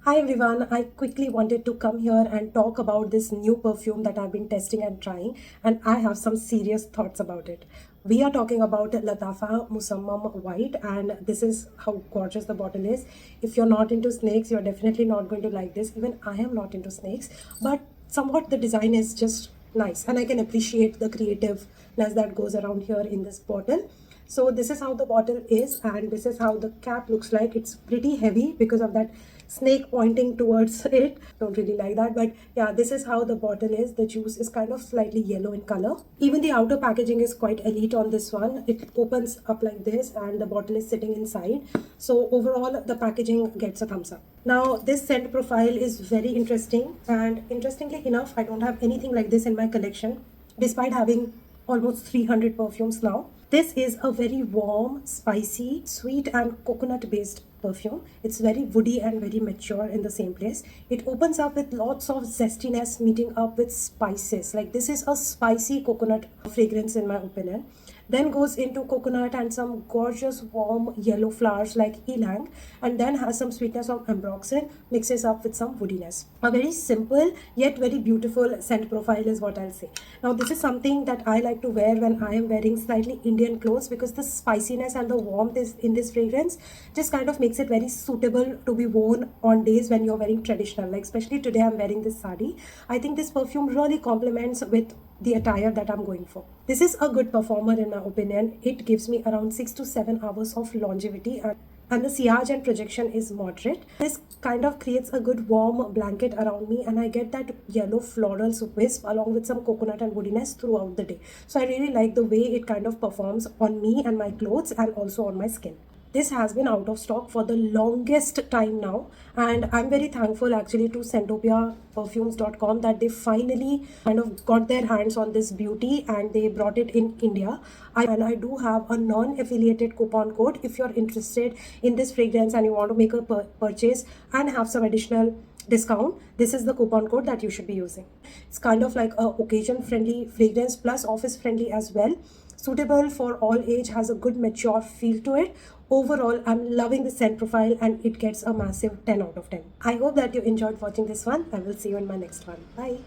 Hi everyone, I quickly wanted to come here and talk about this new perfume that I've been testing and trying, and I have some serious thoughts about it. We are talking about Latafa Musammam White, and this is how gorgeous the bottle is. If you're not into snakes, you're definitely not going to like this. Even I am not into snakes, but somewhat the design is just nice, and I can appreciate the creativeness that goes around here in this bottle. So this is how the bottle is, and this is how the cap looks like. It's pretty heavy because of that snake pointing towards it. Don't really like that, but yeah, this is how the bottle is. The juice is kind of slightly yellow in color. Even the outer packaging is quite elite on this one. It opens up like this and the bottle is sitting inside. So overall the packaging gets a thumbs up. Now this scent profile is very interesting, and interestingly enough, I don't have anything like this in my collection despite having almost 300 perfumes now. This is a very warm, spicy, sweet and coconut based perfume. It's very woody and very mature in the same place. It opens up with lots of zestiness meeting up with spices. Like this is a spicy coconut fragrance in my opinion. Then goes into coconut and some gorgeous warm yellow flowers like ylang, and then has some sweetness of ambroxan, mixes up with some woodiness. A very simple yet very beautiful scent profile is what I'll say. Now this is something that I like to wear when I am wearing slightly Indian clothes, because the spiciness and the warmth is in this fragrance just kind of makes it very suitable to be worn on days when you're wearing traditional. Like especially today I'm wearing this sari. I think this perfume really complements with the attire that I'm going for. This is a good performer in my opinion. It gives me around 6 to 7 hours of longevity, and the sillage and projection is moderate. This kind of creates a good warm blanket around me, and I get that yellow floral wisp along with some coconut and woodiness throughout the day. So I really like the way it kind of performs on me and my clothes and also on my skin. This has been out of stock for the longest time now, and I'm very thankful actually to Scentopia that they finally kind of got their hands on this beauty and they brought it in India. I do have a non-affiliated coupon code if you're interested in this fragrance and you want to make a purchase and have some additional discount. This is the coupon code that you should be using. It's kind of like a occasion friendly fragrance plus office friendly as well, suitable for all age, has a good mature feel to it. Overall, I'm loving the scent profile and it gets a massive 10 out of 10. I hope that you enjoyed watching this one. I will see you in my next one. Bye.